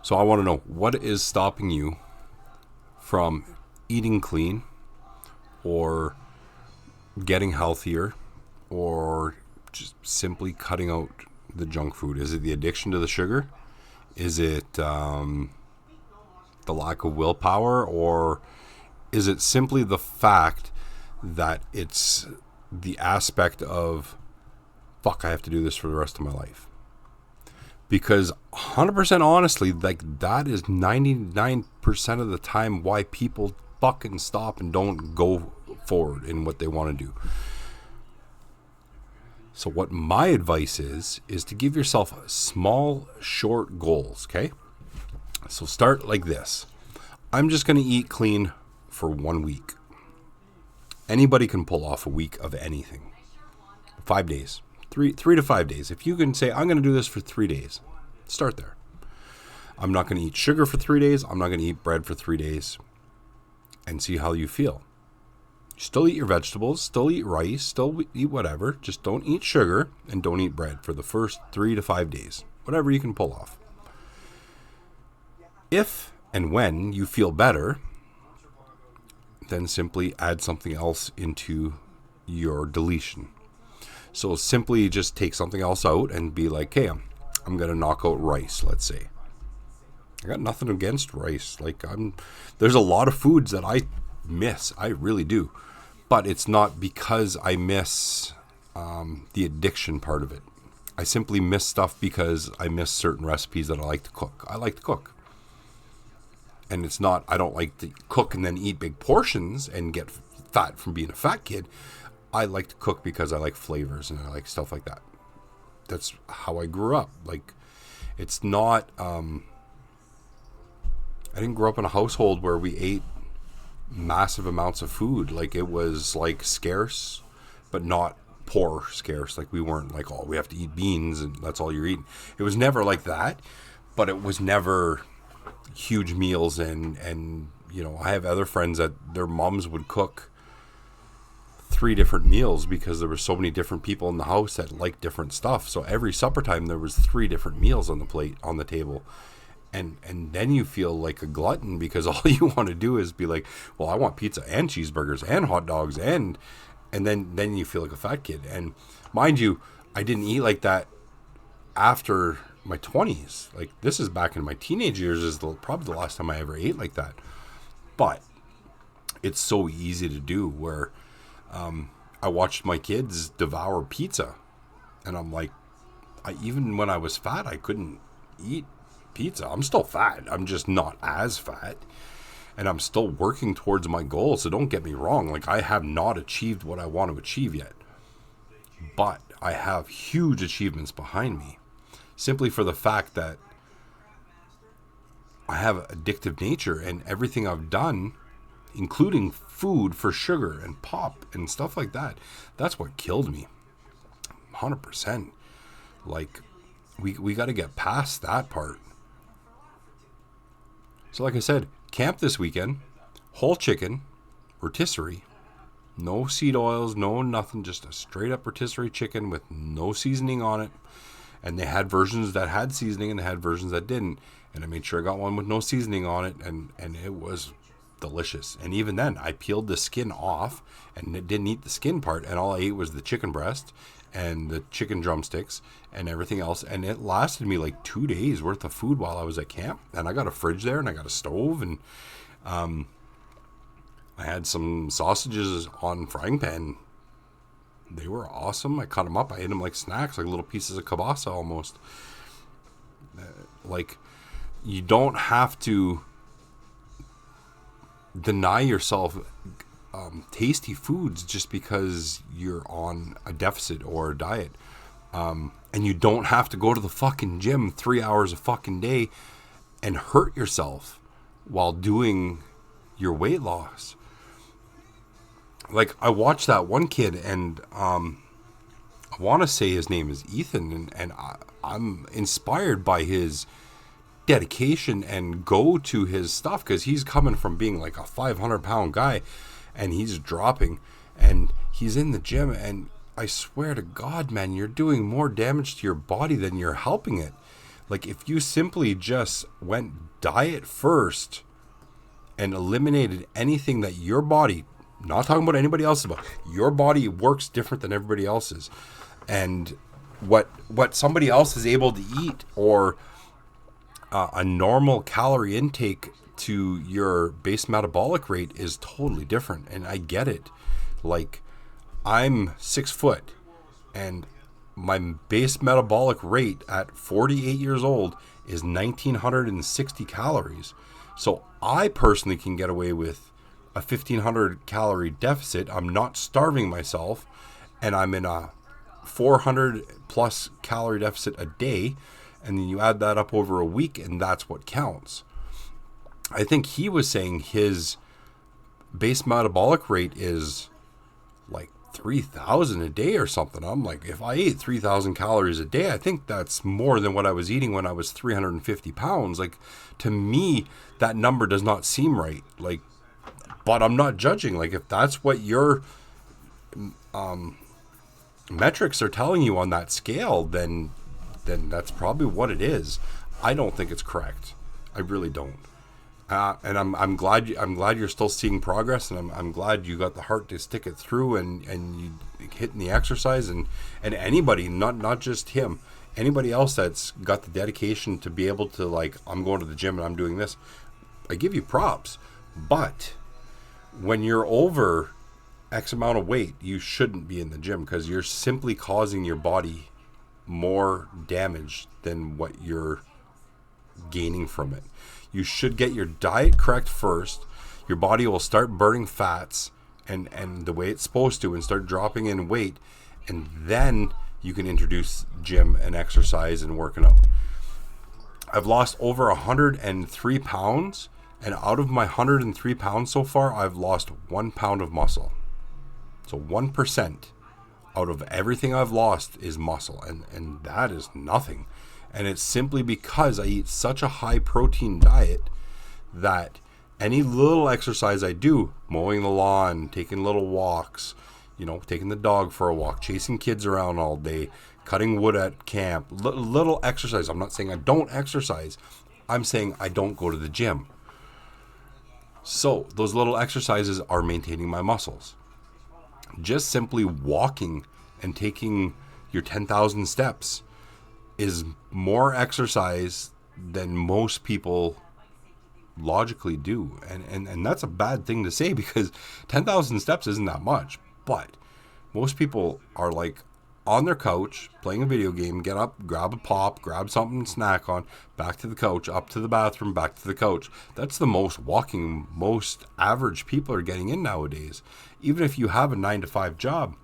So I want to know, what is stopping you from eating clean or getting healthier or just simply cutting out the junk food? Is it the addiction to the sugar? Is it the lack of willpower? Or is it simply the fact that it's the aspect of, fuck, I have to do this for the rest of my life? Because 100% honestly, like, that is 99% of the time why people fucking stop and don't go forward in what they want to do. So what my advice is to give yourself small, short goals, okay? So start like this. I'm just going to eat clean for 1 week. Anybody can pull off a week of anything. 5 days. 3 to 5 days. If you can say, I'm going to do this for 3 days, start there. I'm not going to eat sugar for 3 days. I'm not going to eat bread for 3 days. And see how you feel. Still eat your vegetables, still eat rice, still eat whatever. Just don't eat sugar and don't eat bread for the first 3 to 5 days. Whatever you can pull off. If and when you feel better, then simply add something else into your deletion. So simply just take something else out and be like, hey, I'm going to knock out rice, let's say. I got nothing against rice. Like, there's a lot of foods that I miss. I really do. But it's not because I miss the addiction part of it. I simply miss stuff because I miss certain recipes that I like to cook. I like to cook. And it's not, I don't like to cook and then eat big portions and get fat from being a fat kid. I like to cook because I like flavors and I like stuff like that. That's how I grew up. Like, it's not, I didn't grow up in a household where we ate massive amounts of food. Like, it was like scarce, but not poor scarce. Like, we weren't like, oh, we have to eat beans and that's all you're eating. It was never like that, but it was never huge meals. And you know, I have other friends that their moms would cook 3 different meals because there were so many different people in the house that liked different stuff. So every supper time there was 3 different meals on the plate, on the table. And then you feel like a glutton because all you want to do is be like, well, I want pizza and cheeseburgers and hot dogs and then you feel like a fat kid. And mind you, I didn't eat like that after my 20s. Like, this is back in my teenage years is probably the last time I ever ate like that. But it's so easy to do where I watched my kids devour pizza. And I'm like, even when I was fat, I couldn't eat pizza. I'm still fat. I'm just not as fat. And I'm still working towards my goal. So don't get me wrong. Like, I have not achieved what I want to achieve yet. But I have huge achievements behind me. Simply for the fact that I have addictive nature, and everything I've done, including food for sugar and pop and stuff like that, that's what killed me. 100%. Like, we got to get past that part. So like I said, camp this weekend, whole chicken, rotisserie, no seed oils, no nothing, just a straight up rotisserie chicken with no seasoning on it. And they had versions that had seasoning and they had versions that didn't. And I made sure I got one with no seasoning on it, and it was delicious. And even then, I peeled the skin off and didn't eat the skin part, and all I ate was the chicken breast and the chicken drumsticks and everything else. And it lasted me like 2 days worth of food while I was at camp. And I got a fridge there and I got a stove, and I had some sausages on frying pan. They were awesome. I cut them up. I ate them like snacks, like little pieces of kielbasa almost. Like, you don't have to deny yourself tasty foods just because you're on a deficit or a diet. And you don't have to go to the fucking gym 3 hours a fucking day and hurt yourself while doing your weight loss. Like, I watched that one kid, and I want to say his name is Ethan, and I'm inspired by his dedication and go to his stuff, because he's coming from being like a 500-pound guy, and he's dropping, and he's in the gym, and I swear to God, man, you're doing more damage to your body than you're helping it. Like, if you simply just went diet first and eliminated anything that your body, not talking about anybody else's, about your body works different than everybody else's, and what somebody else is able to eat, or a normal calorie intake to your base metabolic rate is totally different. And I get it. Like, I'm 6 foot, and my base metabolic rate at 48 years old is 1960 calories. So I personally can get away with a 1500 calorie deficit. I'm not starving myself, and I'm in a 400 plus calorie deficit a day. And then you add that up over a week, and that's what counts. I think he was saying his base metabolic rate is like 3,000 a day or something. I'm like, if I ate 3,000 calories a day, I think that's more than what I was eating when I was 350 pounds. Like, to me, that number does not seem right. Like, but I'm not judging. Like, if that's what your metrics are telling you on that scale, then that's probably what it is. I don't think it's correct. I really don't. And I'm glad you're still seeing progress, and I'm glad you got the heart to stick it through, and you hitting the exercise, and anybody, not just him, anybody else that's got the dedication to be able to, like, I'm going to the gym and I'm doing this, I give you props. But when you're over X amount of weight, you shouldn't be in the gym, because you're simply causing your body more damage than what you're gaining from it. You should get your diet correct first. Your body will start burning fats and the way it's supposed to, and start dropping in weight, and then you can introduce gym and exercise and working out. I've lost over 103 pounds, and out of my 103 pounds so far, I've lost 1 pound of muscle. So 1% out of everything I've lost is muscle, and that is nothing. And it's simply because I eat such a high protein diet that any little exercise I do, mowing the lawn, taking little walks, taking the dog for a walk, chasing kids around all day, cutting wood at camp, little exercise. I'm not saying I don't exercise. I'm saying I don't go to the gym. So those little exercises are maintaining my muscles. Just simply walking and taking your 10,000 steps is more exercise than most people logically do. And that's a bad thing to say, because 10,000 steps isn't that much. But most people are like on their couch playing a video game, get up, grab a pop, grab something to snack on, back to the couch, up to the bathroom, back to the couch. That's the most walking most average people are getting in nowadays. Even if you have a 9-to-5 job,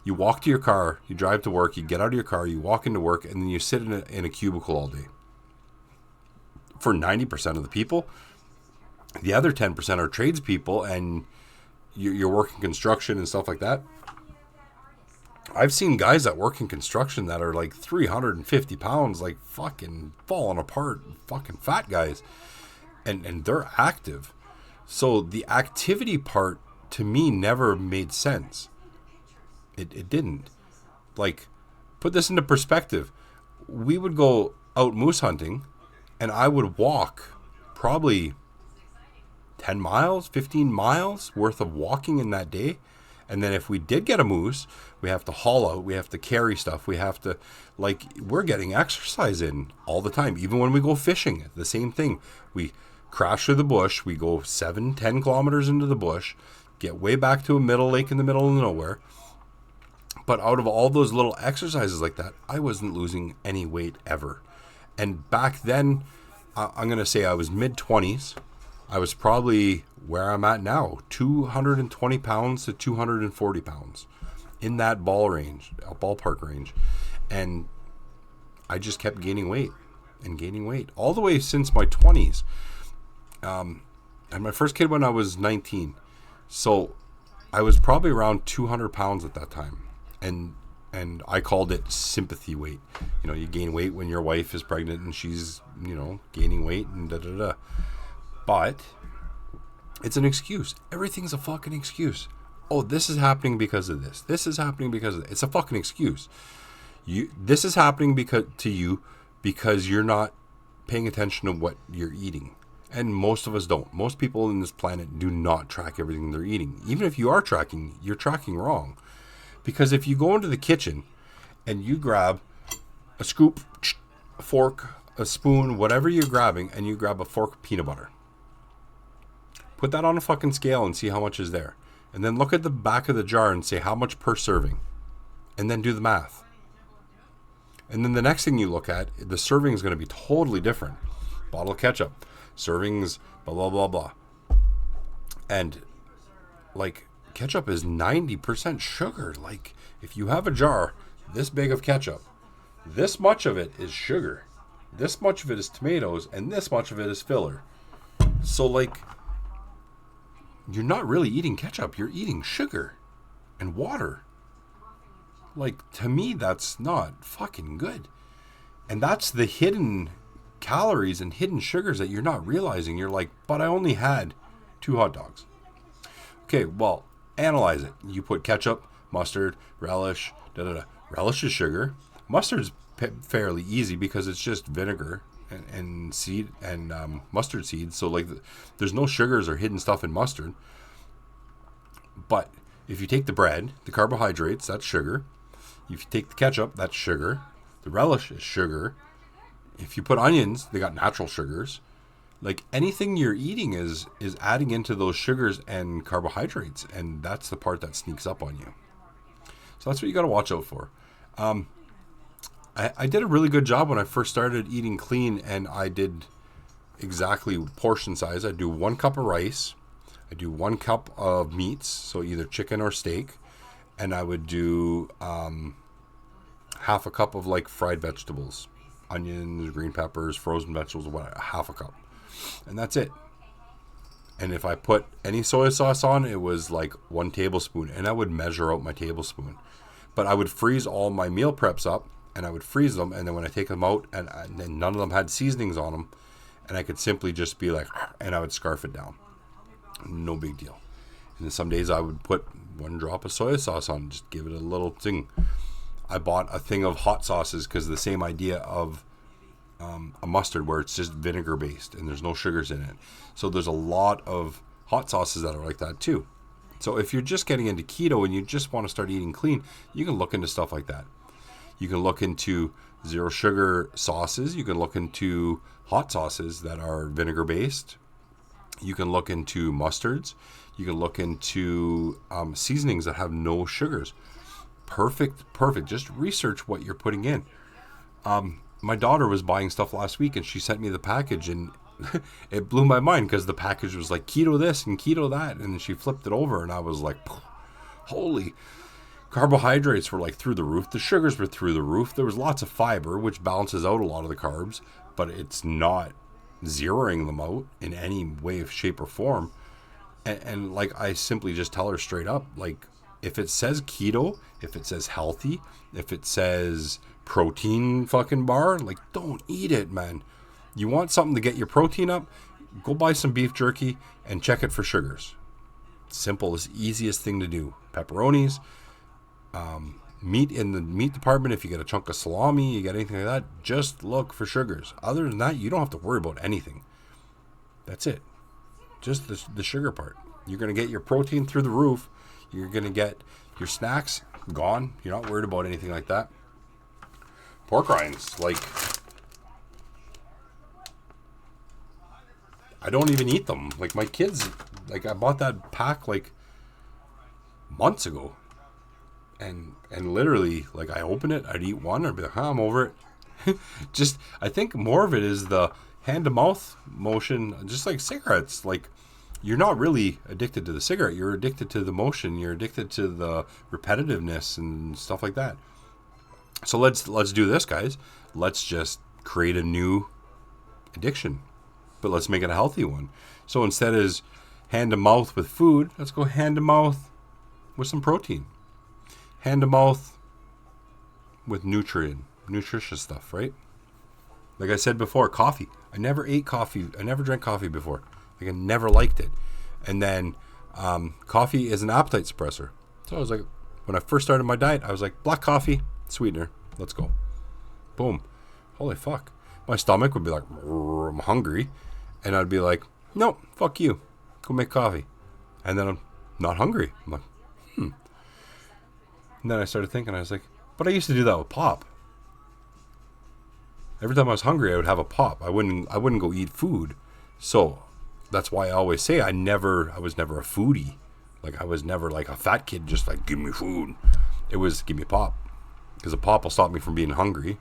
you walk to your car, you drive to work, you get out of your car, you walk into work, and then you sit in a cubicle all day. For 90% of the people, the other 10% are tradespeople, and you're working construction and stuff like that. I've seen guys that work in construction that are like 350 pounds, like fucking falling apart, fucking fat guys. And they're active. So the activity part, to me, never made sense. It didn't. Like, put this into perspective. We would go out moose hunting, and I would walk probably 10 miles, 15 miles worth of walking in that day. And then if we did get a moose, we have to haul out, we have to carry stuff, we have to, like, we're getting exercise in all the time. Even when we go fishing, the same thing. We crash through the bush, we go 7-10 kilometers into the bush, get way back to a middle lake in the middle of nowhere. But out of all those little exercises like that, I wasn't losing any weight ever. And back then, I'm going to say I was mid-20s. I was probably where I'm at now, 220 pounds to 240 pounds in that ballpark range. And I just kept gaining weight and gaining weight all the way since my 20s. I had my first kid when I was 19. So I was probably around 200 pounds at that time. And I called it sympathy weight. You gain weight when your wife is pregnant and she's, gaining weight and da-da-da. But it's an excuse. Everything's a fucking excuse. Oh, this is happening because of this. This is happening because of this. It's a fucking excuse. This is happening to you because you're not paying attention to what you're eating. And most of us don't. Most people in this planet do not track everything they're eating. Even if you are tracking, you're tracking wrong. Because if you go into the kitchen and you grab a scoop, a fork, a spoon, whatever you're grabbing, and you grab a fork of peanut butter, put that on a fucking scale and see how much is there. And then look at the back of the jar and say how much per serving. And then do the math. And then the next thing you look at, the serving is going to be totally different. Bottle of ketchup, servings, blah, blah, blah, blah. And, like, ketchup is 90% sugar. Like, if you have a jar this big of ketchup, this much of it is sugar. This much of it is tomatoes, and this much of it is filler. So, like, you're not really eating ketchup. You're eating sugar and water. Like, to me, that's not fucking good. And that's the hidden calories and hidden sugars that you're not realizing. You're like, but I only had 2 hot dogs. Okay, well, analyze it. You put ketchup, mustard, relish, da-da-da. Relish is sugar. Mustard's fairly easy because it's just vinegar and seed and mustard seeds. So, like, there's no sugars or hidden stuff in mustard. But if you take the bread, the carbohydrates, that's sugar. If you take the ketchup, that's sugar. The relish is sugar. If you put onions, they got natural sugars. Like, anything you're eating is adding into those sugars and carbohydrates, and that's the part that sneaks up on you. So that's what you got to watch out for. I did a really good job when I first started eating clean, and I did exactly portion size. I do 1 cup of rice. I do 1 cup of meats, so either chicken or steak. And I would do half a cup of, like, fried vegetables. Onions, green peppers, frozen vegetables, whatever, half a cup. And that's it. And if I put any soy sauce on, it was like 1 tablespoon. And I would measure out my tablespoon. But I would freeze all my meal preps up, and I would freeze them. And then when I take them out, and then none of them had seasonings on them, and I could simply just be like, and I would scarf it down. No big deal. And then some days I would put 1 drop of soy sauce on, just give it a little thing. I bought a thing of hot sauces because the same idea of a mustard where it's just vinegar based and there's no sugars in it. So there's a lot of hot sauces that are like that too. So if you're just getting into keto and you just want to start eating clean, you can look into stuff like that. You can look into 0 sugar sauces. You can look into hot sauces that are vinegar based. You can look into mustards. You can look into seasonings that have no sugars. Perfect. Just research what you're putting in. My daughter was buying stuff last week, and she sent me the package, and it blew my mind because the package was like keto this and keto that, and she flipped it over, and I was like, holy. Carbohydrates were like through the roof. The sugars were through the roof. There was lots of fiber, which balances out a lot of the carbs, but it's not zeroing them out in any way, shape, or form. And like, I simply just tell her straight up, like, if it says keto, if it says healthy, if it says protein fucking bar, like, don't eat it, man. You want something to get your protein up? Go buy some beef jerky and check it for sugars. Simplest, easiest thing to do. Pepperonis, meat in the meat department. If you get a chunk of salami, you get anything like that, just look for sugars. Other than that, you don't have to worry about anything. That's it. Just the sugar part. You're going to get your protein through the roof. You're going to get your snacks gone. You're not worried about anything like that. Pork rinds, like, I don't even eat them. Like, my kids, like, I bought that pack like months ago, and literally, like, I open it, I'd eat one, I'd be like, I'm over it. Just, I think more of it is the hand to mouth motion, just like cigarettes. Like, you're not really addicted to the cigarette, you're addicted to the motion, you're addicted to the repetitiveness and stuff like that. So let's do this, guys. Let's just create a new addiction, but let's make it a healthy one. So instead of hand to mouth with food, let's go hand to mouth with some protein. Hand to mouth with nutritious stuff, right? Like I said before, coffee. I never ate coffee. I never drank coffee before. Like, I never liked it. And then coffee is an appetite suppressor. So I was like, when I first started my diet, I was like, black coffee, sweetener, let's go. Boom. holy fuck. My stomach would be like, I'm hungry. And I'd be like, no, fuck you. Go make coffee. And then I'm not hungry. I'm like, And then I started thinking, I was like, but I used to do that with pop. Every time I was hungry, I would have a pop. I wouldn't go eat food. So that's why I always say I was never a foodie. Like, I was never like a fat kid, just like, give me food. It was, give me pop. Because a pop will stop me from being hungry.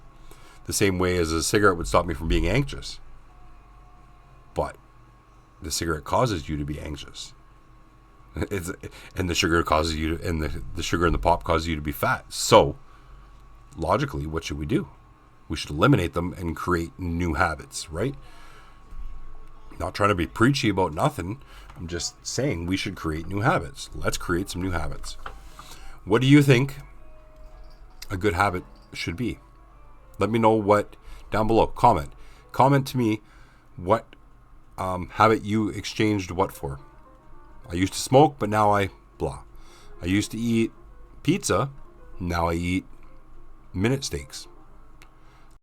The same way as a cigarette would stop me from being anxious. But the cigarette causes you to be anxious. And the sugar causes you to, and the sugar in the pop causes you to be fat. So, logically, what should we do? We should eliminate them and create new habits, right? Not trying to be preachy about nothing. I'm just saying we should create new habits. Let's create some new habits. What do you think a good habit should be? Let me know what down below. Comment to me what habit you exchanged what for. I used to smoke, but now I blah. I used to eat pizza, now I eat minute steaks.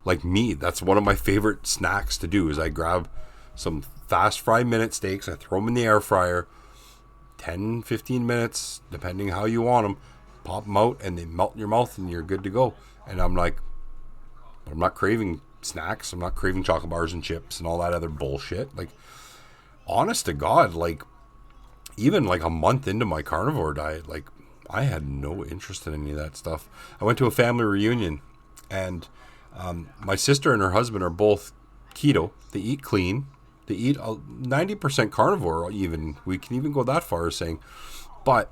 Like me, that's one of my favorite snacks to do is I grab some fast fry minute steaks, I throw them in the air fryer, 10, 15 minutes, depending how you want them, pop them out and they melt in your mouth and you're good to go. And I'm like, but I'm not craving snacks, I'm not craving chocolate bars and chips and all that other bullshit. Like, honest to God, like, even like a month into my carnivore diet, like, I had no interest in any of that stuff. I went to a family reunion and my sister and her husband are both keto. They eat clean. They eat 90% carnivore even. We can even go that far as saying. But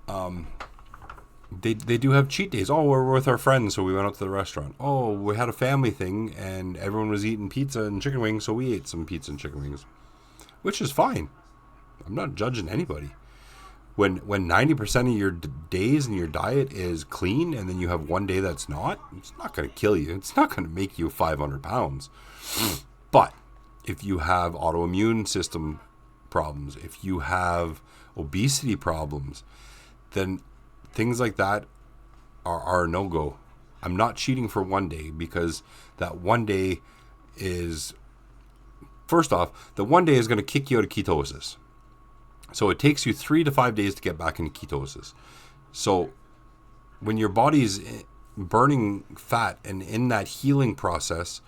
they do have cheat days. Oh, we're with our friends, so we went out to the restaurant. Oh, we had a family thing, and everyone was eating pizza and chicken wings, so we ate some pizza and chicken wings. Which is fine. I'm not judging anybody. When 90% of your days in your diet is clean and then you have one day that's not, it's not going to kill you. It's not going to make you 500 pounds. But if you have autoimmune system problems, if you have obesity problems, then things like that are a no-go. I'm not cheating for one day because that one day is, first off, the one day is going to kick you out of ketosis. So it takes you 3 to 5 days to get back into ketosis. So when your body's burning fat and in that healing process,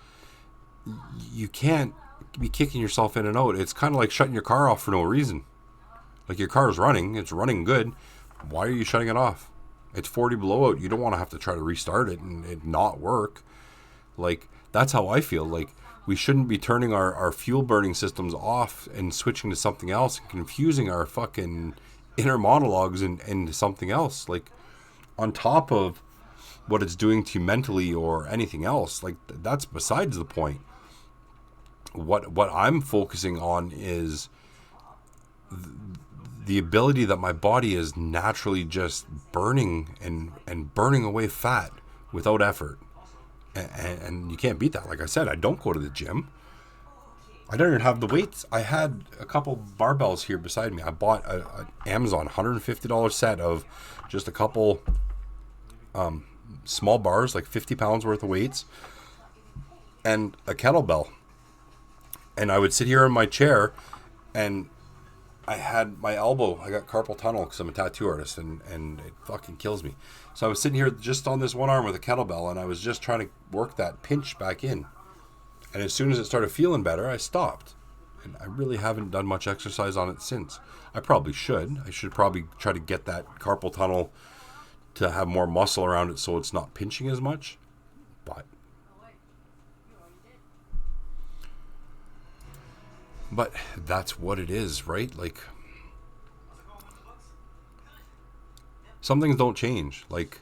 you can't be kicking yourself in and out. It's kind of like shutting your car off for no reason. Like, your car is running, it's running good. Why are you shutting it off? It's 40 below out. You don't want to have to try to restart it and it not work. Like, that's how I feel. Like, we shouldn't be turning our fuel burning systems off and switching to something else and confusing our fucking inner monologues into something else. Like, on top of what it's doing to you mentally or anything else, like, that's besides the point. What I'm focusing on is the ability that my body is naturally just burning and burning away fat without effort. And you can't beat that. Like I said, I don't go to the gym. I don't even have the weights. I had a couple barbells here beside me. I bought an Amazon $150 set of just a couple small bars, like 50 pounds worth of weights, and a kettlebell. And I would sit here in my chair, and I had my elbow, I got carpal tunnel because I'm a tattoo artist, and it fucking kills me. So I was sitting here just on this one arm with a kettlebell, and I was just trying to work that pinch back in. And as soon as it started feeling better, I stopped. And I really haven't done much exercise on it since. I probably should. I should probably try to get that carpal tunnel to have more muscle around it so it's not pinching as much. But that's what it is, right? Like, some things don't change. Like,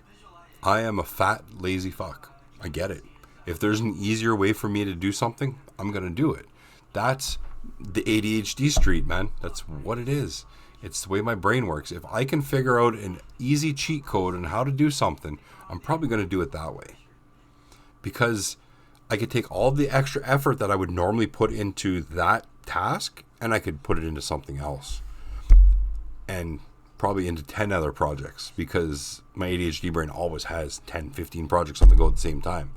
I am a fat, lazy fuck. I get it. If there's an easier way for me to do something, I'm going to do it. That's the ADHD street, man. That's what it is. It's the way my brain works. If I can figure out an easy cheat code on how to do something, I'm probably going to do it that way. Because I could take all the extra effort that I would normally put into that task and I could put it into something else. And probably into 10 other projects, because my ADHD brain always has 10, 15 projects on the go at the same time.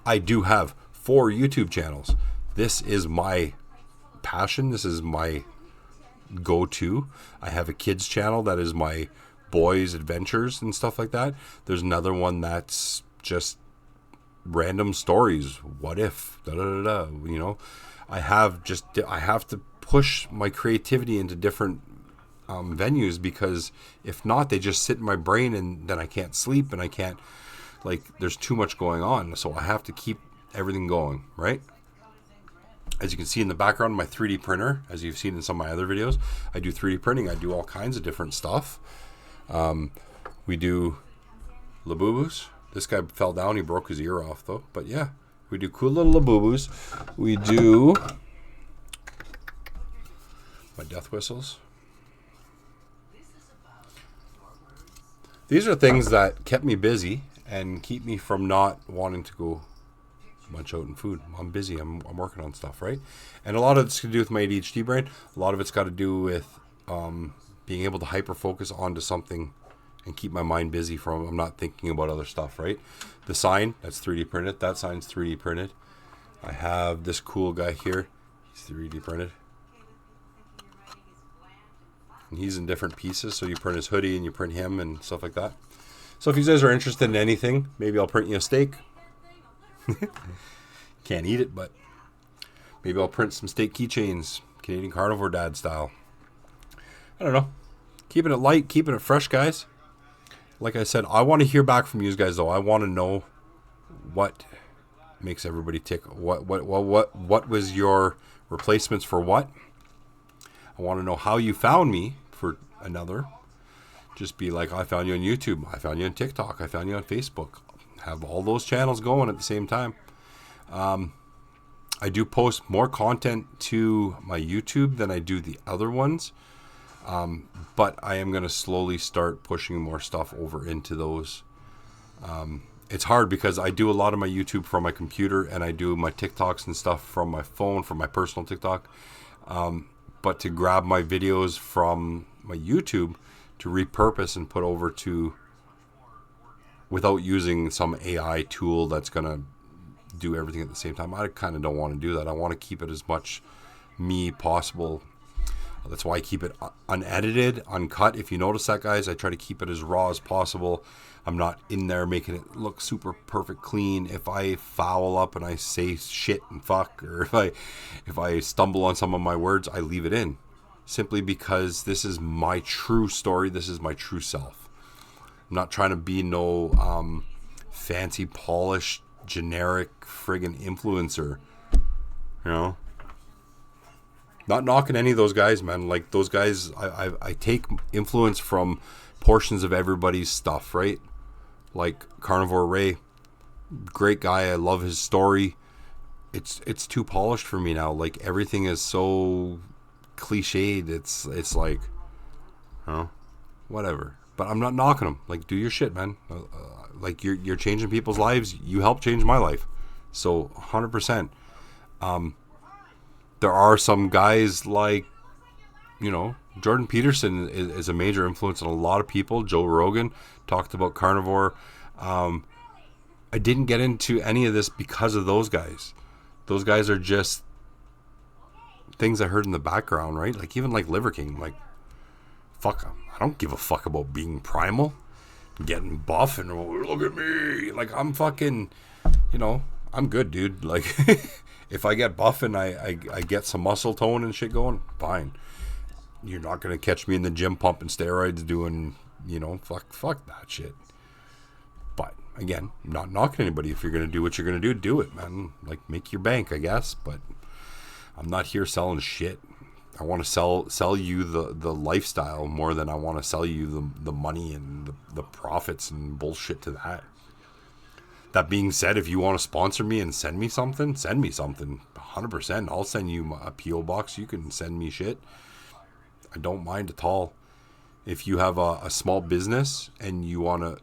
I do have 4 YouTube channels. This is my passion. This is my go-to. I have a kids channel that is my boys' adventures and stuff like that. There's another one that's just random stories. What if? Da, da, da, da, you know, I have to push my creativity into different venues, because if not, they just sit in my brain and then I can't sleep and I can't, like, there's too much going on. So I have to keep everything going, right? As you can see in the background, my 3D printer, as you've seen in some of my other videos, I do 3D printing. I do all kinds of different stuff. We do Labubus. This guy fell down. He broke his ear off, though. But yeah, we do cool little Labubus. We do my death whistles. These are things that kept me busy and keep me from not wanting to go munch out in food. I'm busy. I'm working on stuff, right? And a lot of it's to do with my ADHD brain. A lot of it's got to do with being able to hyper focus onto something and keep my mind busy from, I'm not thinking about other stuff, right? The sign, that's 3D printed. That sign's 3D printed. I have this cool guy here. He's 3D printed. And he's in different pieces. So you print his hoodie and you print him and stuff like that. So if you guys are interested in anything, maybe I'll print you a steak. Can't eat it, but maybe I'll print some steak keychains, Canadian Carnivore Dad style. I don't know. Keeping it light, keeping it fresh, guys. Like I said, I want to hear back from you guys, though. I want to know what makes everybody tick. What was your replacements for what? I want to know how you found me for another. Just be like, I found you on YouTube. I found you on TikTok. I found you on Facebook. Have all those channels going at the same time. I do post more content to my YouTube than I do the other ones. But I am going to slowly start pushing more stuff over into those. It's hard because I do a lot of my YouTube from my computer and I do my TikToks and stuff from my phone, from my personal TikTok. But to grab my videos from my YouTube to repurpose and put over to, without using some AI tool that's going to do everything at the same time, I kind of don't want to do that. I want to keep it as much me possible. That's why I keep it unedited, uncut. If you notice that, guys, I try to keep it as raw as possible. I'm not in there making it look super perfect clean. If I foul up and I say shit and fuck, or if I stumble on some of my words, I leave it in. Simply because this is my true story. This is my true self. I'm not trying to be no fancy, polished, generic friggin' influencer. You know? Not knocking any of those guys, man. Like, those guys, I take influence from portions of everybody's stuff, right? Like Carnivore Ray, great guy. I love his story. It's too polished for me now. Like, everything is so cliched. It's like, whatever. But I'm not knocking them. Like, do your shit, man. Like, you're changing people's lives. You helped change my life. So 100%. There are some guys like, Jordan Peterson is a major influence on a lot of people. Joe Rogan talked about carnivore. I didn't get into any of this because of those guys. Those guys are just things I heard in the background, right? Like, even like Liver King, like, fuck, I don't give a fuck about being primal, getting buff, and look at me. Like, I'm fucking, I'm good, dude. Like, if I get buff and I get some muscle tone and shit going, fine. You're not going to catch me in the gym pumping steroids doing, fuck that shit. But, again, I'm not knocking anybody. If you're going to do what you're going to do it, man. Like, make your bank, I guess. But I'm not here selling shit. I want to sell you the lifestyle more than I want to sell you the money and the profits and bullshit to that. That being said, if you want to sponsor me and send me something. 100%. I'll send you a P.O. box. You can send me shit. I don't mind at all. If you have a small business and you want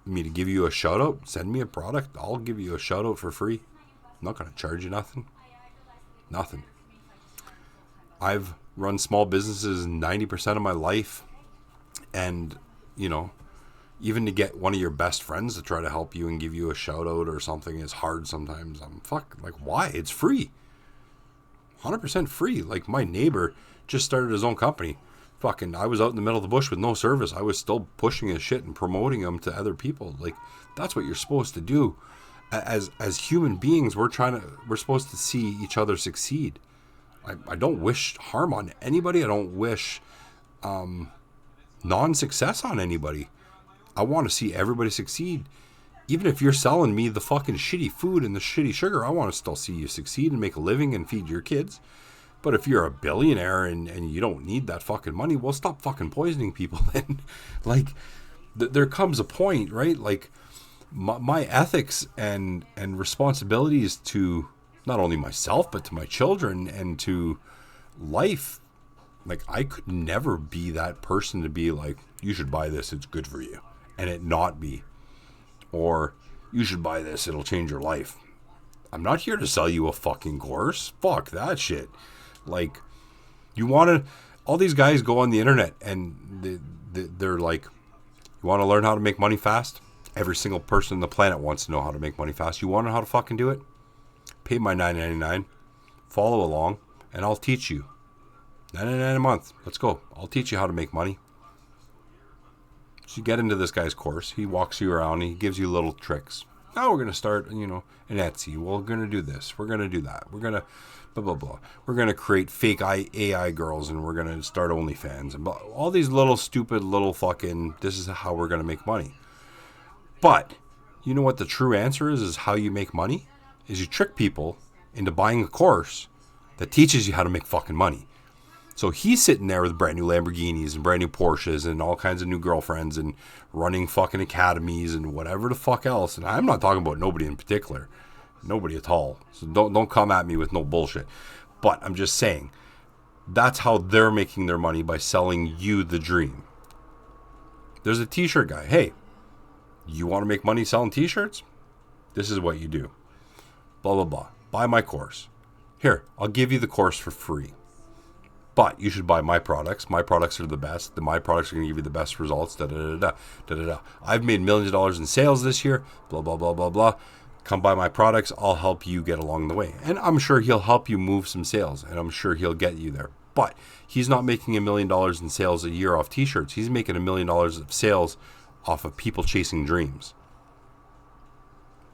me to give you a shout out, send me a product. I'll give you a shout out for free. I'm not going to charge you nothing. Nothing. I've run small businesses 90% of my life. And, Even to get one of your best friends to try to help you and give you a shout out or something is hard sometimes. Like, why? It's free. 100% free. Like, my neighbor just started his own company. Fucking, I was out in the middle of the bush with no service. I was still pushing his shit and promoting him to other people. Like, that's what you're supposed to do. As human beings, we're supposed to see each other succeed. I don't wish harm on anybody. I don't wish non-success on anybody. I want to see everybody succeed. Even if you're selling me the fucking shitty food and the shitty sugar, I want to still see you succeed and make a living and feed your kids. But if you're a billionaire and you don't need that fucking money, well, stop fucking poisoning people then. Like, there comes a point, right? Like, my ethics and responsibilities to not only myself, but to my children and to life. Like, I could never be that person to be like, you should buy this, it's good for you. And it not be. Or, you should buy this, it'll change your life. I'm not here to sell you a fucking course. Fuck that shit. Like, you want to... All these guys go on the internet and they're like, you want to learn how to make money fast? Every single person on the planet wants to know how to make money fast. You want to know how to fucking do it? Pay my $9.99. Follow along, and I'll teach you. $9.99 a month. Let's go. I'll teach you how to make money. So you get into this guy's course. He walks you around. He gives you little tricks. Now we're going to start, an Etsy. We're going to do this. We're going to do that. We're going to blah, blah, blah. We're going to create fake AI girls, and we're going to start OnlyFans. And all these little stupid little fucking, this is how we're going to make money. But you know what the true answer is how you make money? Is you trick people into buying a course that teaches you how to make fucking money. So he's sitting there with brand new Lamborghinis and brand new Porsches and all kinds of new girlfriends and running fucking academies and whatever the fuck else. And I'm not talking about nobody in particular. Nobody at all. So don't come at me with no bullshit. But I'm just saying, that's how they're making their money, by selling you the dream. There's a t-shirt guy. Hey, you want to make money selling t-shirts? This is what you do. Blah, blah, blah. Buy my course. Here, I'll give you the course for free. But you should buy my products. My products are the best. My products are going to give you the best results. I've made millions of dollars in sales this year. Blah, blah, blah, blah, blah. Come buy my products. I'll help you get along the way. And I'm sure he'll help you move some sales. And I'm sure he'll get you there. But he's not making $1 million in sales a year off t-shirts. He's making $1 million of sales off of people chasing dreams.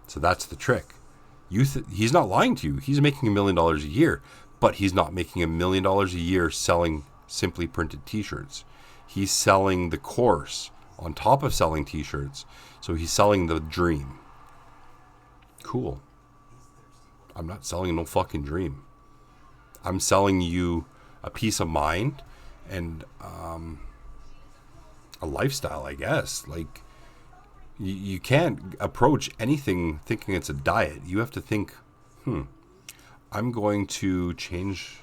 So that's the trick. He's not lying to you. He's making $1 million a year. But he's not making $1 million a year selling simply printed t-shirts. He's selling the course on top of selling t-shirts. So he's selling the dream. Cool. I'm not selling no fucking dream. I'm selling you a peace of mind and a lifestyle, I guess. Like, you can't approach anything thinking it's a diet. You have to think, I'm going to change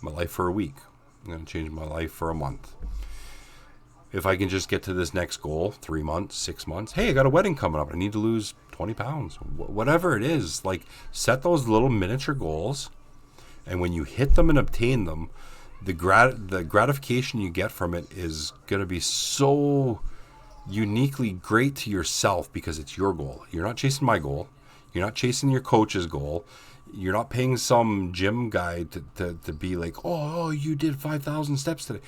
my life for a week. I'm going to change my life for a month. If I can just get to this next goal, 3 months, 6 months. Hey, I got a wedding coming up. I need to lose 20 pounds. Whatever it is, like, set those little miniature goals. And when you hit them and obtain them, the gratification you get from it is going to be so uniquely great to yourself because it's your goal. You're not chasing my goal. You're not chasing your coach's goal. You're not paying some gym guy to be like, oh, you did 5,000 steps today.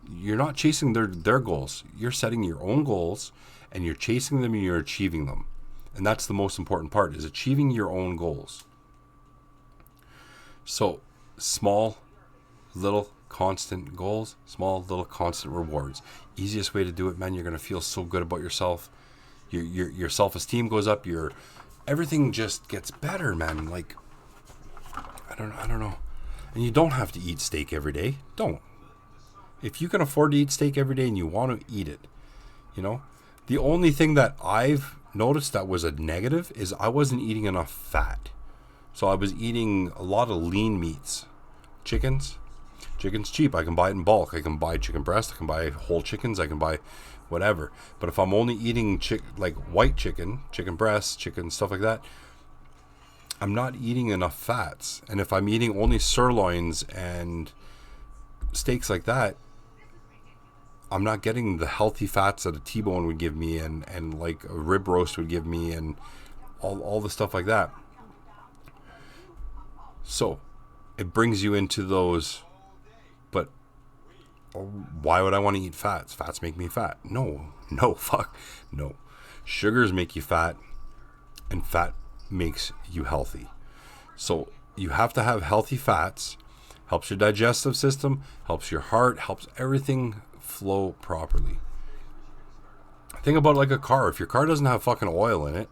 You're not chasing their goals. You're setting your own goals, and you're chasing them, and you're achieving them. And that's the most important part, is achieving your own goals. So small, little, constant goals, small, little, constant rewards. Easiest way to do it, man. You're going to feel so good about yourself. Your self-esteem goes up. Everything just gets better, man. Like, I don't know. And you don't have to eat steak every day. Don't. If you can afford to eat steak every day and you want to eat it, the only thing that I've noticed that was a negative is I wasn't eating enough fat. So I was eating a lot of lean meats. Chicken's cheap. I can buy it in bulk. I can buy chicken breast. I can buy whole chickens. I can buy whatever. But if I'm only eating like white chicken breast, chicken, stuff like that, I'm not eating enough fats. And if I'm eating only sirloins and steaks like that, I'm not getting the healthy fats that a T-bone would give me, and like a rib roast would give me, and all the stuff like that. So it brings you into those, but why would I want to eat fats? Fats make me fat. No, fuck, no. Sugars make you fat, and fat makes you healthy. So you have to have healthy fats. Helps your digestive system, helps your heart, helps everything flow properly. Think about it like a car. If your car doesn't have fucking oil in it,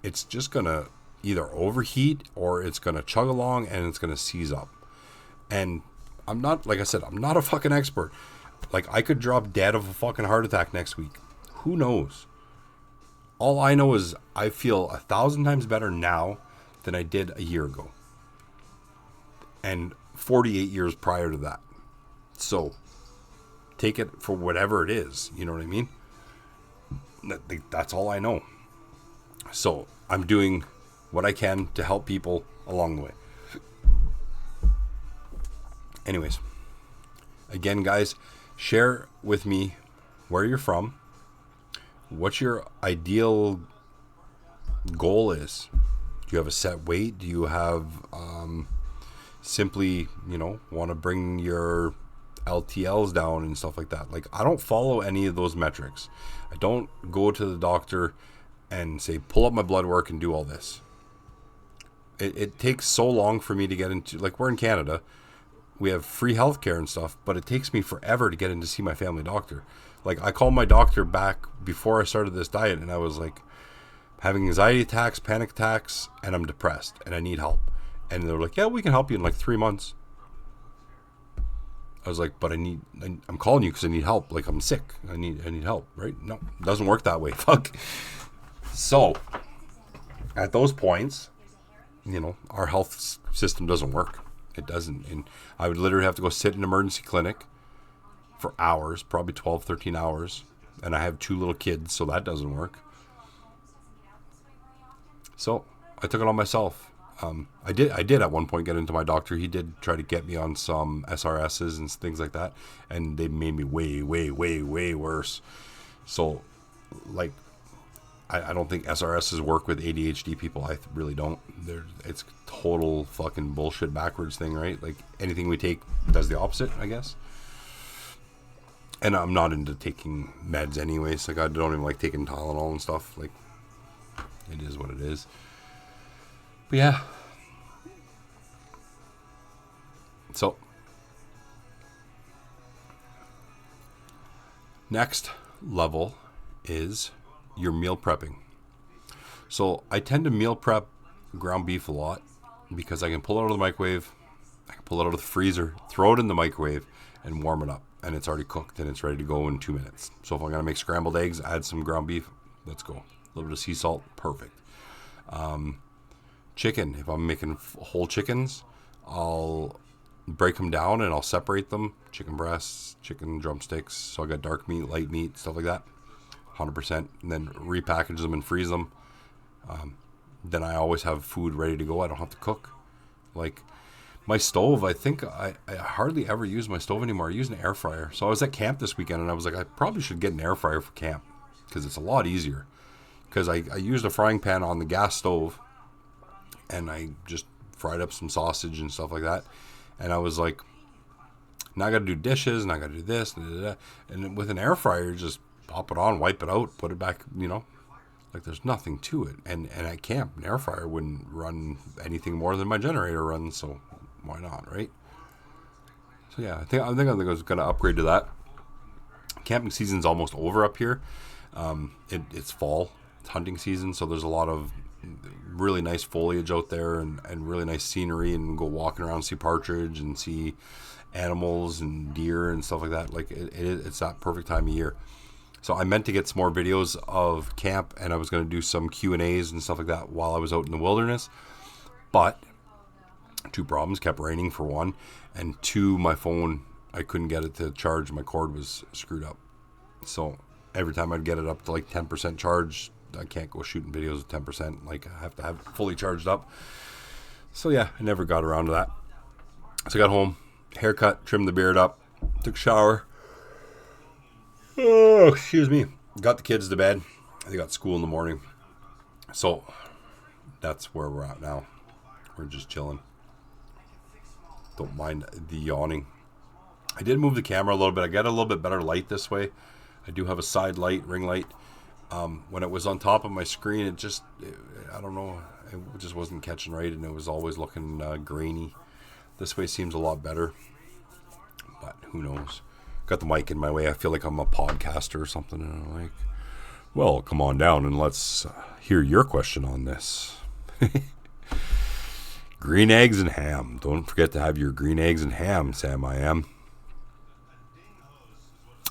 it's just gonna either overheat or it's gonna chug along and it's gonna seize up. And I'm not, like I said, I'm not a fucking expert. Like, I could drop dead of a fucking heart attack next week. Who knows? All I know is I feel 1,000 times better now than I did a year ago. And 48 years prior to that. So, take it for whatever it is. You know what I mean? That's all I know. So, I'm doing what I can to help people along the way. Anyways, again, guys, share with me where you're from, what your ideal goal is. Do you have a set weight? Do you have simply, want to bring your LTLs down and stuff like that? Like, I don't follow any of those metrics. I don't go to the doctor and say, pull up my blood work and do all this. It takes so long for me to get into, like, we're in Canada. We have free healthcare and stuff, but it takes me forever to get in to see my family doctor. Like, I called my doctor back before I started this diet, and I was like, having anxiety attacks, panic attacks, and I'm depressed, and I need help. And they're like, yeah, we can help you in like 3 months. I was like, but I'm calling you because I need help. Like, I'm sick. I need help, right? No, it doesn't work that way. Fuck. So, at those points, our health system doesn't work. It doesn't. And I would literally have to go sit in an emergency clinic for hours, probably 12, 13 hours. And I have 2 little kids, so that doesn't work. So I took it on myself. I did at one point get into my doctor. He did try to get me on some SRSs and things like that. And they made me way, way, way, way worse. So, like, I don't think SRSs work with ADHD people. I really don't. It's total fucking bullshit backwards thing, right? Like, anything we take does the opposite, I guess. And I'm not into taking meds anyways. Like, I don't even like taking Tylenol and stuff. Like, it is what it is. But yeah. So, next level is your meal prepping. So I tend to meal prep ground beef a lot because I can pull it out of the microwave, I can pull it out of the freezer, throw it in the microwave, and warm it up. And it's already cooked and it's ready to go in 2 minutes. So if I'm going to make scrambled eggs, add some ground beef, let's go. A little bit of sea salt, perfect. Chicken, if I'm making whole chickens, I'll break them down and I'll separate them. Chicken breasts, chicken drumsticks. So I got dark meat, light meat, stuff like that. 100%. And then repackage them and freeze them. Then I always have food ready to go. I don't have to cook. Like, my stove, I think I hardly ever use my stove anymore. I use an air fryer. So I was at camp this weekend and I was like, I probably should get an air fryer for camp because it's a lot easier. Because I used a frying pan on the gas stove and I just fried up some sausage and stuff like that. And I was like, now I got to do dishes and I got to do this. And with an air fryer, just pop it on, wipe it out, put it back, like there's nothing to it. And at camp, an air fryer wouldn't run anything more than my generator runs. So why not, right? So yeah, I think I was going to upgrade to that. Camping season's almost over up here. It's fall, it's hunting season, so there's a lot of really nice foliage out there and really nice scenery, and go walking around, see partridge and see animals and deer and stuff like that. Like it's that perfect time of year. So I meant to get some more videos of camp, and I was going to do some Q&As and stuff like that while I was out in the wilderness. But 2 problems: kept raining for one, and 2, my phone, I couldn't get it to charge. My cord was screwed up. So every time I'd get it up to like 10% charge, I can't go shooting videos with 10%. Like, I have to have it fully charged up. So yeah, I never got around to that. So I got home, haircut, trimmed the beard up, took a shower, Oh, excuse me. Got the kids to bed. They got school in the morning. So that's where we're at now. We're just chilling. Don't mind the yawning. I did move the camera a little bit. I got a little bit better light this way. I do have a side light, ring light. When it was on top of my screen, I don't know, it just wasn't catching right, and it was always looking grainy. This way seems a lot better, but who knows? Got the mic in my way. I feel like I'm a podcaster or something, and I'm like, well, come on down and let's hear your question on this. Green eggs and ham. Don't forget to have your green eggs and ham, Sam I am.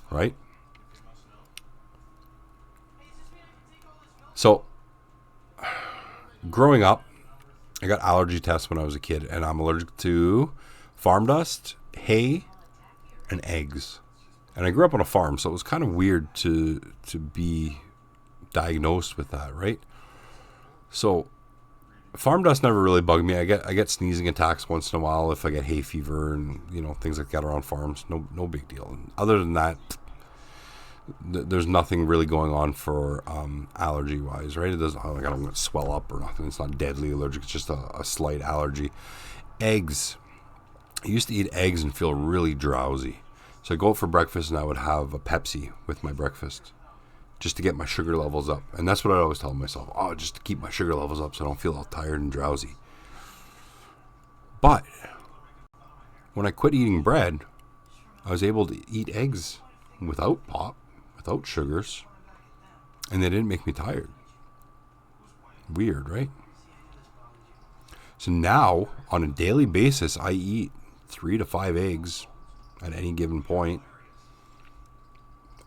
Right? So, growing up, I got allergy tests when I was a kid, and I'm allergic to farm dust, hay, and eggs. And I grew up on a farm, so it was kind of weird to be diagnosed with that, right? So, farm dust never really bugged me. I get sneezing attacks once in a while if I get hay fever and things like that around farms. No big deal. And other than that, there's nothing really going on for allergy wise, right? It doesn't like I don't swell up or nothing. It's not deadly allergic. It's just a slight allergy. Eggs. I used to eat eggs and feel really drowsy. So I'd go out for breakfast and I would have a Pepsi with my breakfast just to get my sugar levels up. And that's what I always tell myself. Oh, just to keep my sugar levels up so I don't feel all tired and drowsy. But when I quit eating bread, I was able to eat eggs without pop, without sugars, and they didn't make me tired. Weird, right? So now, on a daily basis, I eat 3 to 5 eggs at any given point.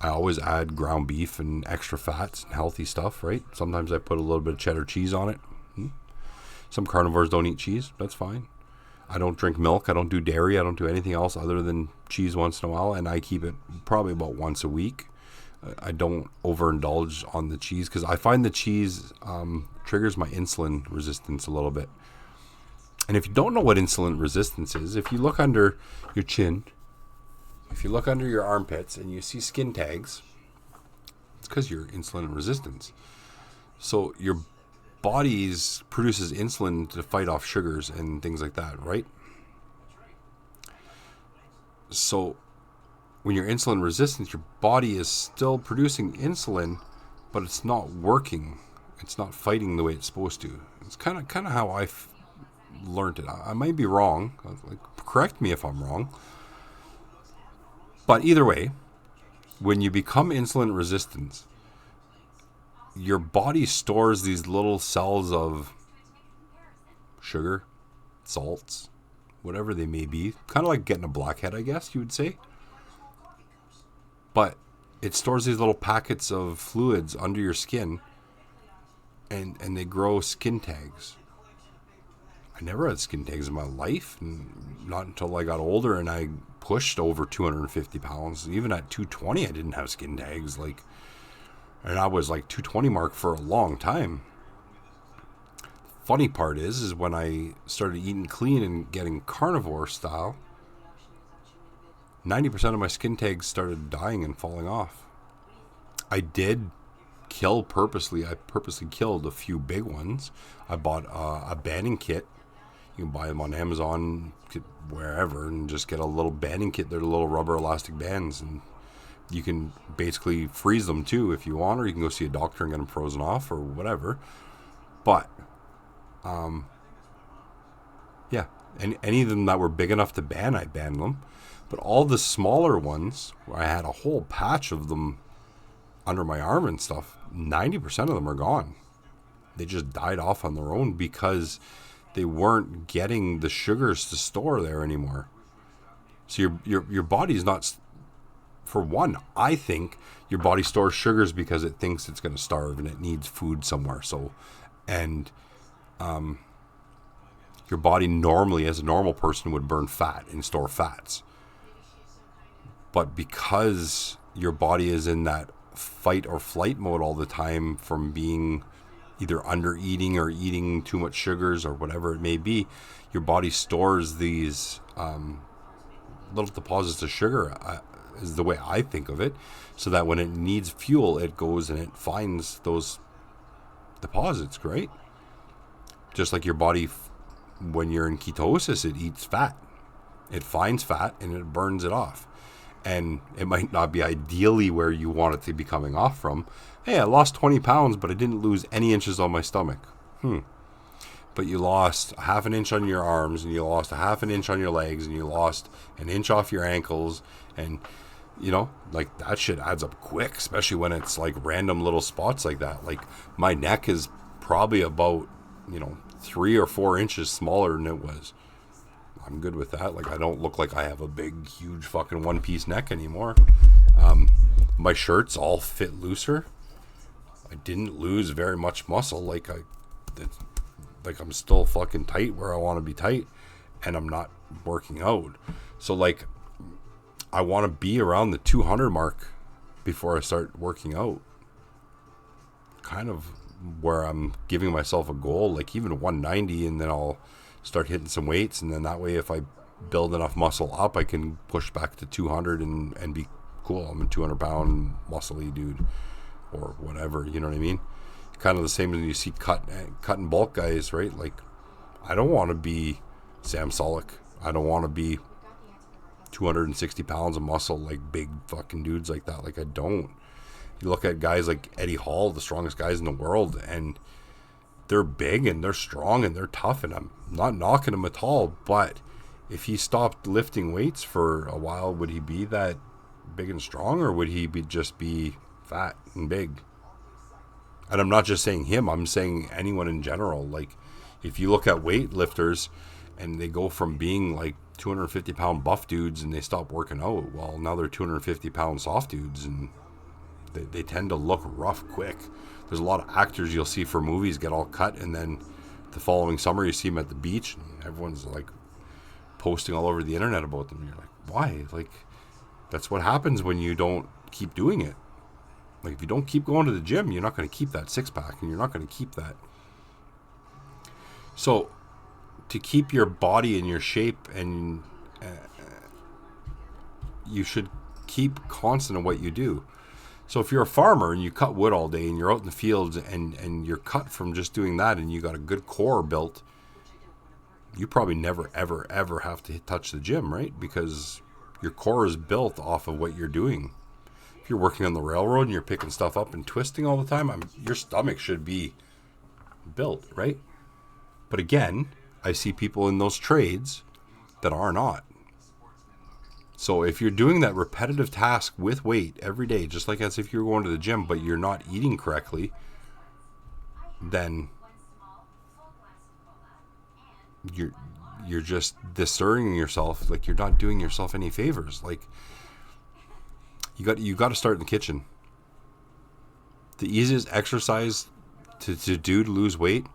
I always add ground beef and extra fats and healthy stuff, right? Sometimes I put a little bit of cheddar cheese on it. Some carnivores don't eat cheese. That's fine. I don't drink milk. I don't do dairy. I don't do anything else other than cheese once in a while, and I keep it probably about once a week. I don't overindulge on the cheese because I find the cheese triggers my insulin resistance a little bit. And if you don't know what insulin resistance is, if you look under your chin, if you look under your armpits and you see skin tags, it's because you're insulin resistance. So your body produces insulin to fight off sugars and things like that, right? So when you're insulin resistant, your body is still producing insulin, but it's not working. It's not fighting the way it's supposed to. It's kind of how I've learned it. I might be wrong. Correct me if I'm wrong. But either way, when you become insulin resistant, your body stores these little cells of sugar, salts, whatever they may be. Kind of like getting a blackhead, I guess you would say. But it stores these little packets of fluids under your skin, and they grow skin tags. I never had skin tags in my life, not until I got older and I pushed over 250 pounds. Even at 220, I didn't have skin tags. And I was like 220 mark for a long time. Funny part is when I started eating clean and getting carnivore style, 90% of my skin tags started dying and falling off. I did kill purposely. I purposely killed a few big ones. I bought a banding kit. You can buy them on Amazon, wherever, and just get a little banding kit. They're little rubber elastic bands, and you can basically freeze them too if you want, or you can go see a doctor and get them frozen off or whatever. But, yeah, any of them that were big enough to ban, I banned them. But all the smaller ones, where I had a whole patch of them under my arm and stuff, 90% of them are gone. They just died off on their own because they weren't getting the sugars to store there anymore. So your body's not, for one, I think your body stores sugars because it thinks it's going to starve and it needs food somewhere. So, and your body normally, as a normal person, would burn fat and store fats. But because your body is in that fight or flight mode all the time from being either under eating or eating too much sugars or whatever it may be, your body stores these little deposits of sugar is the way I think of it, so that when it needs fuel, it goes and it finds those deposits, right? Just like your body, when you're in ketosis, it eats fat. It finds fat and it burns it off. And it might not be ideally where you want it to be coming off from. Hey, I lost 20 pounds, but I didn't lose any inches on my stomach. But you lost a half an inch on your arms, and you lost a half an inch on your legs, and you lost an inch off your ankles. And, you know, like that shit adds up quick, especially when it's like random little spots like that. Like my neck is probably about, 3 or 4 inches smaller than it was. I'm good with that. Like, I don't look like I have a big, huge fucking one-piece neck anymore. My shirts all fit looser. I didn't lose very much muscle. Like I'm still fucking tight where I want to be tight, and I'm not working out. So, like, I want to be around the 200 mark before I start working out. Kind of where I'm giving myself a goal, like even 190, and then I'll start hitting some weights, and then that way if I build enough muscle up, I can push back to 200 and be cool. I'm a 200 pound muscly dude or whatever, you know what I mean? Kind of the same as you see cut and bulk guys, right? Like, I don't want to be Sam Sulek. I don't want to be 260 pounds of muscle, like big fucking dudes like that. Like, I don't. You look at guys like Eddie Hall, the strongest guys in the world, and they're big and they're strong and they're tough, and I'm not knocking him at all, but if he stopped lifting weights for a while, would he be that big and strong, or would he just be fat and big? And I'm not just saying him, I'm saying anyone in general. Like, if you look at weightlifters and they go from being like 250 pound buff dudes and they stop working out, well, now they're 250 pound soft dudes, and they tend to look rough quick. There's a lot of actors you'll see for movies get all cut, and then the following summer you see them at the beach and everyone's like posting all over the internet about them. You're like, why? Like, that's what happens when you don't keep doing it. Like, if you don't keep going to the gym, you're not going to keep that six-pack, and you're not going to keep that. So, to keep your body in your shape, and you should keep constant in what you do. So if you're a farmer and you cut wood all day and you're out in the fields and you're cut from just doing that, and you got a good core built, you probably never, ever, ever have to touch the gym, right? Because your core is built off of what you're doing. If you're working on the railroad and you're picking stuff up and twisting all the time, your stomach should be built, right? But again, I see people in those trades that are not. So if you're doing that repetitive task with weight every day, just like as if you're going to the gym, but you're not eating correctly, then you're just discerning yourself. Like, you're not doing yourself any favors. Like, you got to start in the kitchen. The easiest exercise to do to lose weight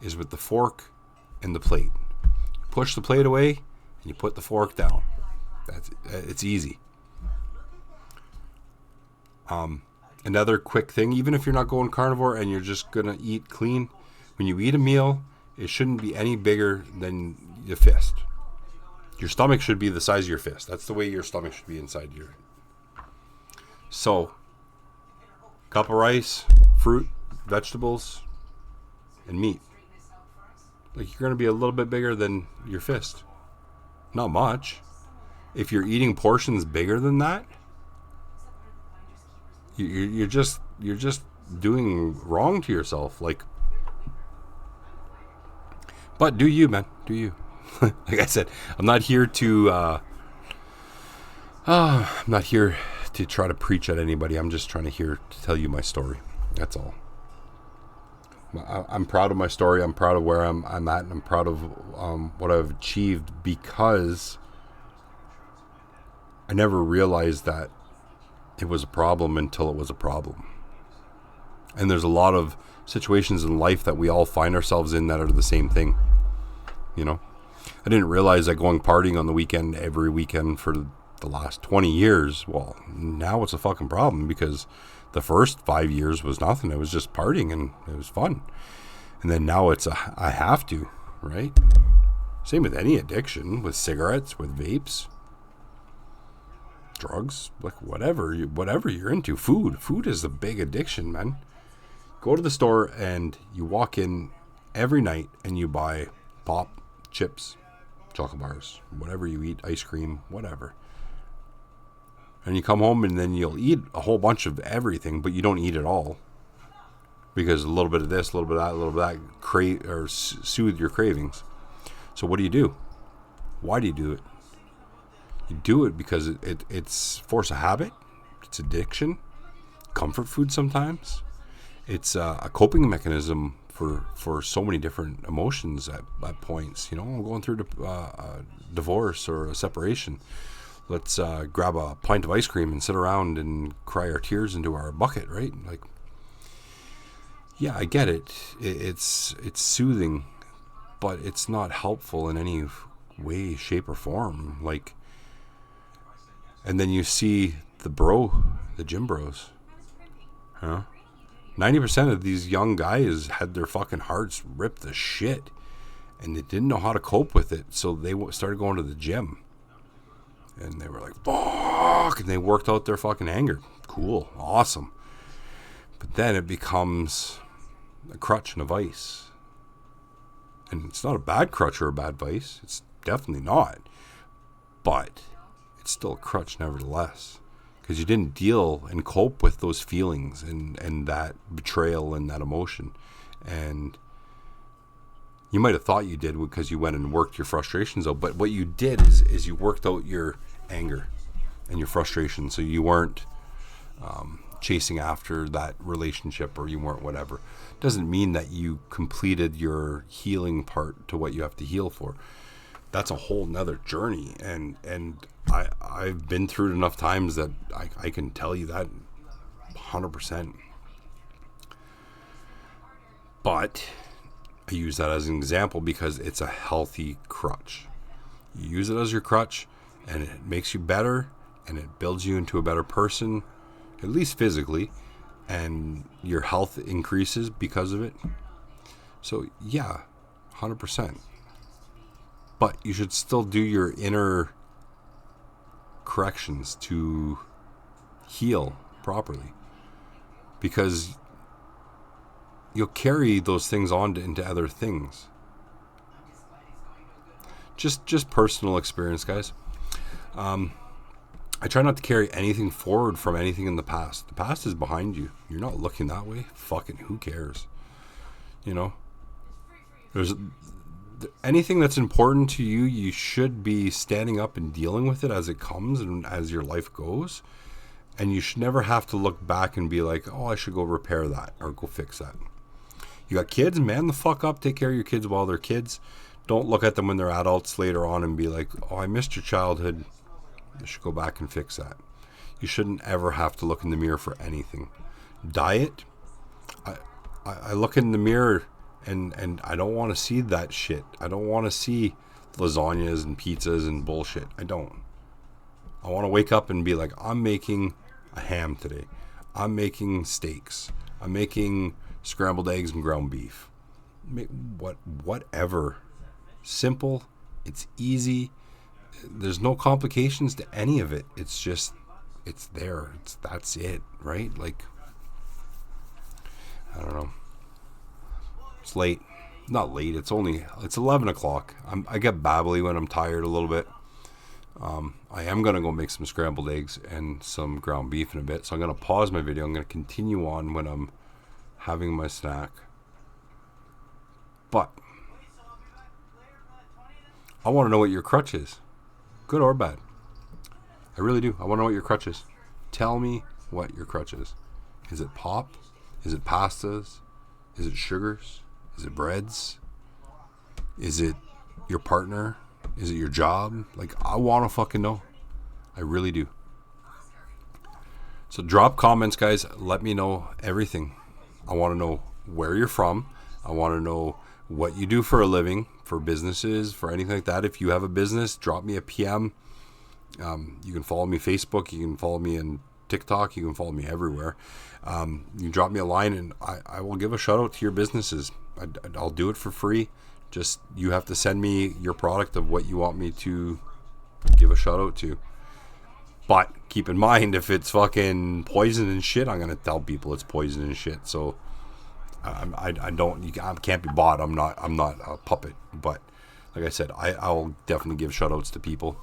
is with the fork and the plate. Push the plate away and you put the fork down. It's easy. Another quick thing, even if you're not going carnivore and you're just gonna eat clean, when you eat a meal, it shouldn't be any bigger than your fist. Your stomach should be the size of your fist. That's the way your stomach should be inside your. So, cup of rice, fruit, vegetables, and meat. Like, you're gonna be a little bit bigger than your fist. Not much. If you're eating portions bigger than that, you're just doing wrong to yourself. Like, but do you, man? Do you? Like I said, I'm not here to try to preach at anybody. I'm just trying to tell you my story. That's all. I'm proud of my story. I'm proud of where I'm at, and I'm proud of what I've achieved, because I never realized that it was a problem until it was a problem. And there's a lot of situations in life that we all find ourselves in that are the same thing. You know, I didn't realize that going partying on the weekend every weekend for the last 20 years, well, now it's a fucking problem, because the first 5 years was nothing. It was just partying and it was fun. And then now it's I have to, right? Same with any addiction, with cigarettes, with vapes. drugs, like whatever you're into. Food is a big addiction, man. Go to the store and you walk in every night and you buy pop, chips, chocolate bars, whatever you eat, ice cream, whatever. And you come home and then you'll eat a whole bunch of everything, but you don't eat it all. Because a little bit of this, a little bit of that, a little bit of that soothe your cravings. So what do? Why do you do it? You do it because it's force of habit. It's addiction. Comfort food sometimes. It's a coping mechanism for so many different emotions at points. You know, I'm going through a divorce or a separation. Let's grab a pint of ice cream and sit around and cry our tears into our bucket, right? Like, yeah, I get it. It's soothing, but it's not helpful in any way, shape, or form. Like, and then you see the gym bros. Huh? 90% of these young guys had their fucking hearts ripped to shit, and they didn't know how to cope with it, so they started going to the gym. And they were like, fuck, and they worked out their fucking anger. Cool, awesome. But then it becomes a crutch and a vice. And it's not a bad crutch or a bad vice. It's definitely not. But it's still a crutch nevertheless. Because you didn't deal and cope with those feelings and that betrayal and that emotion. And you might have thought you did because you went and worked your frustrations out. But what you did is you worked out your anger and your frustration. So you weren't chasing after that relationship, or you weren't whatever. Doesn't mean that you completed your healing part to what you have to heal for. That's a whole nother journey. And I've been through it enough times that I can tell you that 100%. But I use that as an example because it's a healthy crutch. You use it as your crutch and it makes you better and it builds you into a better person, at least physically, and your health increases because of it. So yeah, 100%. But you should still do your inner corrections to heal properly, because you'll carry those things on into other things. Just personal experience, guys. I try not to carry anything forward from anything in the past. The past is behind you. You're not looking that way. Fucking who cares? You know? There's anything that's important to you, you should be standing up and dealing with it as it comes and as your life goes. And you should never have to look back and be like, oh, I should go repair that or go fix that. You got kids, man the fuck up. Take care of your kids while they're kids. Don't look at them when they're adults later on and be like, oh, I missed your childhood. I should go back and fix that. You shouldn't ever have to look in the mirror for anything. Diet, I look in the mirror and I don't want to see that shit. I don't want to see lasagnas and pizzas and bullshit. I don't. I want to wake up and be like, I'm making a ham today. I'm making steaks. I'm making scrambled eggs and ground beef. Whatever. Simple. It's easy. There's no complications to any of it. It's just, it's there. That's it, right? Like, I don't know. It's late. Not late. It's 11 o'clock. I get babbly when I'm tired a little bit. I am going to go make some scrambled eggs and some ground beef in a bit. So I'm going to pause my video. I'm going to continue on when I'm having my snack. But I want to know what your crutch is. Good or bad. I really do. I want to know what your crutch is. Tell me what your crutch is. Is it pop? Is it pastas? Is it sugars? Is it breads? Is it your partner? Is it your job? Like, I want to fucking know. I really do. So drop comments, guys. Let me know everything. I want to know where you're from. I want to know what you do for a living, for businesses, for anything like that. If you have a business, drop me a PM. You can follow me Facebook. You can follow me on TikTok. You can follow me everywhere. You can drop me a line and I will give a shout out to your businesses. I'll do it for free. Just, you have to send me your product of what you want me to give a shout out to. But keep in mind, if it's fucking poison and shit, I'm gonna tell people it's poison and shit. So I can't be bought. I'm not a puppet. But like I said, I'll definitely give shout outs to people.